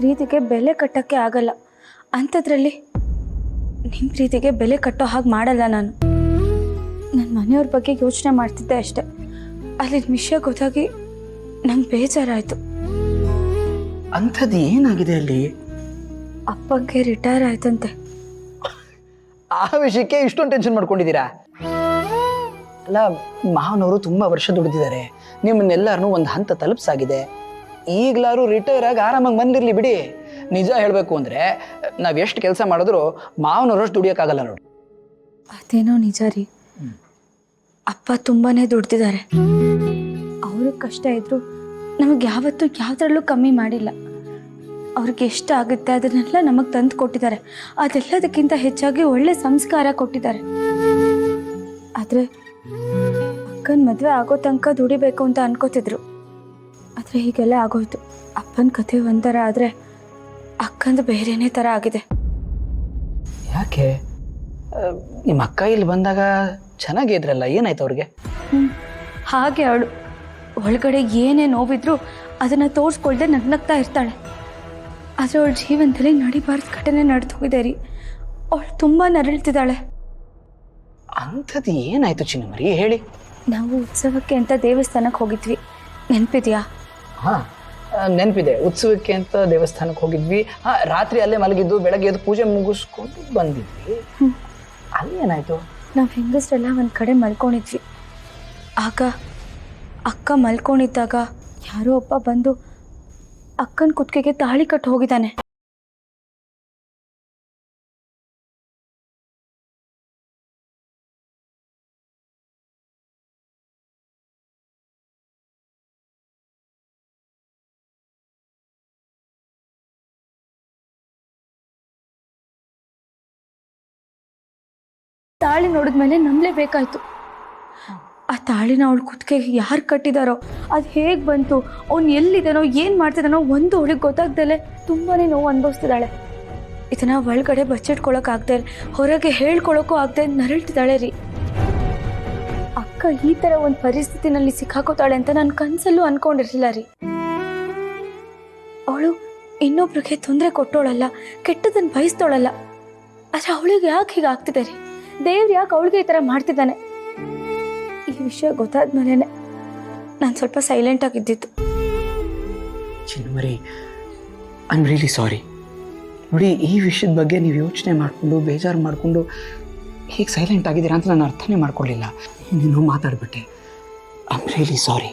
ಪ್ರೀತಿಗೆ ಬೆಲೆ ಕಟ್ಟೋಕ್ಕೆ ಆಗಲ್ಲ. ಅಂಥದ್ರಲ್ಲಿ ನಿಮ್ಮ ಪ್ರೀತಿಗೆ ಬೆಲೆ ಕಟ್ಟೋ ಹಾಗೆ ಮಾಡಲ್ಲ ನಾನು. ನನ್ನ ಮನೆಯವ್ರ ಬಗ್ಗೆ ಯೋಚನೆ ಮಾಡ್ತಿದ್ದೆ ಅಷ್ಟೆ. ಅಲ್ಲಿ ವಿಷಯ ಗೊತ್ತಾಗಿ ನಂಗೆ ಬೇಜಾರಾಯಿತು. ಅಂಥದ್ದು ಏನಾಗಿದೆ ಅಲ್ಲಿ? ಅಪ್ಪಂಗೆ ರಿಟೈರ್ ಆಯ್ತಂತೆ. ಆ ವಿಷಯಕ್ಕೆ ಇಷ್ಟೊಂದು ಟೆನ್ಷನ್ ಮಾಡ್ಕೊಂಡಿದ್ದೀರಾ? ಅಲ್ಲ, ಮಾವನವರು ತುಂಬ ವರ್ಷ ದುಡಿದಿದ್ದಾರೆ, ನಿಮ್ಮನ್ನೆಲ್ಲರನ್ನೂ ಒಂದು ಹಂತ ತಲುಪಿಸಾಗಿದೆ. ಈಗಲಾರು ರಿಟೈರ್ ಆಗಿ ಆರಾಮಾಗಿ ಬಂದಿರಲಿ ಬಿಡಿ. ನಿಜ ಹೇಳಬೇಕು ಅಂದರೆ ನಾವು ಎಷ್ಟು ಕೆಲಸ ಮಾಡಿದ್ರು ಮಾವನವರಷ್ಟು ದುಡಿಯೋಕ್ಕಾಗಲ್ಲ ನೋಡಿ. ಅದೇನೋ ನಿಜ ರೀ. ಅಪ್ಪ ತುಂಬಾ ದುಡ್ದಿದ್ದಾರೆ. ಅವ್ರಿಗೆ ಕಷ್ಟ ಇದ್ರು ನಮಗೆ ಯಾವತ್ತೂ ಯಾವುದ್ರಲ್ಲೂ ಕಮ್ಮಿ ಮಾಡಿಲ್ಲ. ಅವ್ರಿಗೆ ಎಷ್ಟು ಆಗುತ್ತೆ ಅದನ್ನೆಲ್ಲ ನಮಗೆ ತಂದು ಕೊಟ್ಟಿದ್ದಾರೆ. ಅದೆಲ್ಲದಕ್ಕಿಂತ ಹೆಚ್ಚಾಗಿ ಒಳ್ಳೆ ಸಂಸ್ಕಾರ ಕೊಟ್ಟಿದ್ದಾರೆ. ಆದರೆ ಅಕ್ಕನ ಮದುವೆ ಆಗೋ ತನಕ ದುಡಿಬೇಕು ಅಂತ ಅನ್ಕೋತಿದ್ರು. ಆದರೆ ಹೀಗೆಲ್ಲ ಆಗೋಯ್ತು. ಅಪ್ಪನ ಕಥೆ ಒಂಥರ ಆದರೆ ಅಕ್ಕಂದು ಬೇರೆನೇ ಥರ ಆಗಿದೆ. ಯಾಕೆ? ನಿಮ್ಮ ಅಕ್ಕ ಇಲ್ಲಿ ಬಂದಾಗ ಚೆನ್ನಾಗೇ ಇದ್ರಲ್ಲ, ಏನಾಯ್ತು ಅವ್ರಿಗೆ? ಹಾಗೆ ಅವಳು ಒಳಗಡೆ ಏನೇ ನೋವಿದ್ರು ಅದನ್ನು ತೋರಿಸ್ಕೊಳ್ದೆ ನಗ್ನಗ್ತಾ ಇರ್ತಾಳೆ. ಆದರೆ ಅವಳ ಜೀವನದಲ್ಲಿ ನಡಿಬಾರ್ದು ಘಟನೆ ನಡೆದು ಹೋಗಿದೆ ರೀ. ಅವಳು ತುಂಬ ನರಳ್ತಿದ್ದಾಳೆ. ಅಂಥದ್ದು ಏನಾಯ್ತು ಚಿನ್ನಮರಿ, ಹೇಳಿ. ನಾವು ಉತ್ಸವಕ್ಕೆ ಅಂತ ದೇವಸ್ಥಾನಕ್ಕೆ ಹೋಗಿದ್ವಿ, ನೆನಪಿದೆಯಾ? ಹಾಂ, ನೆನಪಿದೆ. ಉತ್ಸವಕ್ಕೆ ಅಂತ ದೇವಸ್ಥಾನಕ್ಕೆ ಹೋಗಿದ್ವಿ. ಹಾಂ, ರಾತ್ರಿ ಅಲ್ಲೇ ಮಲಗಿದ್ದು, ಬೆಳಗ್ಗೆ ಎದ್ದು ಪೂಜೆ ಮುಗಿಸ್ಕೊಂಡು ಬಂದಿದ್ವಿ. ಅಲ್ಲಿ ಏನಾಯ್ತು? ನಾವು ಹೆಂಗಸ್ರೆಲ್ಲ ಒಂದು ಕಡೆ ಮಲ್ಕೊಂಡಿದ್ವಿ. ಆಗ ಅಕ್ಕ ಮಲ್ಕೊಂಡಿದ್ದಾಗ ಯಾರೋ ಒಬ್ಬ ಬಂದು ಅಕ್ಕನ ಕುತ್ತಿಗೆಗೆ ತಾಳಿ ಕಟ್ಟು ಹೋಗಿದ್ದಾನೆ. ತಾಳಿ ನೋಡಿದ್ಮೇಲೆ ನಂಬಲೇಬೇಕಾಯ್ತು. ಆ ತಾಳಿನ ಅವಳು ಕುತ್ತಿಗೆಗೆ ಯಾರು ಕಟ್ಟಿದಾರೋ, ಅದು ಹೇಗೆ ಬಂತು, ಅವ್ನು ಎಲ್ಲಿದ್ದಾನೋ, ಏನು ಮಾಡ್ತಿದ್ದಾನೋ ಒಂದು ಅವಳಿಗೆ ಗೊತ್ತಾಗ್ದಲೆ ತುಂಬಾ ನೋವು ಅನುಭವಿಸ್ತಿದ್ದಾಳೆ. ಇದನ್ನು ಒಳಗಡೆ ಬಚ್ಚಿಟ್ಕೊಳಕ್ಕಾಗ್ದೆ, ಹೊರಗೆ ಹೇಳ್ಕೊಳಕ್ಕೂ ಆಗದೆ ನರಳ್ತಿದ್ದಾಳೆ ರೀ. ಅಕ್ಕ ಈ ಥರ ಒಂದು ಪರಿಸ್ಥಿತಿನಲ್ಲಿ ಸಿಕ್ಕಾಕೋತಾಳೆ ಅಂತ ನಾನು ಕನಸಲ್ಲೂ ಅನ್ಕೊಂಡಿರಲಿಲ್ಲ ರೀ. ಅವಳು ಇನ್ನೊಬ್ರಿಗೆ ತೊಂದರೆ ಕೊಟ್ಟೋಳಲ್ಲ, ಕೆಟ್ಟದನ್ನು ಬಯಸ್ತೋಳಲ್ಲ. ಆದರೆ ಅವಳಿಗೆ ಯಾಕೆ ಹೀಗೆ ಆಗ್ತಿದೆ ರೀ? ದೇವ್ರು ಯಾಕೆ ಅವಳಿಗೆ ಈ ಥರ ಮಾಡ್ತಿದ್ದಾನೆ? ಈ ವಿಷಯ ಗೊತ್ತಾದ್ಮೇಲೆ ನಾನು ಸ್ವಲ್ಪ ಸೈಲೆಂಟ್ ಆಗಿದ್ದಿತ್ತು. ಚಿನ್ನಮರಿ, ಐ ಆಮ್ ರಿಯಲಿ ಸಾರಿ. ನೋಡಿ, ಈ ವಿಷಯದ ಬಗ್ಗೆ ನೀವು ಯೋಚನೆ ಮಾಡಿಕೊಂಡು ಬೇಜಾರು ಮಾಡಿಕೊಂಡು ಹೀಗೆ ಸೈಲೆಂಟ್ ಆಗಿದ್ದೀರಾ ಅಂತ ನಾನು ಅರ್ಥನೇ ಮಾಡ್ಕೊಳ್ಳಿಲ್ಲ. ನೀನು ಮಾತಾಡ್ಬಿಟ್ಟೆ. I am really sorry.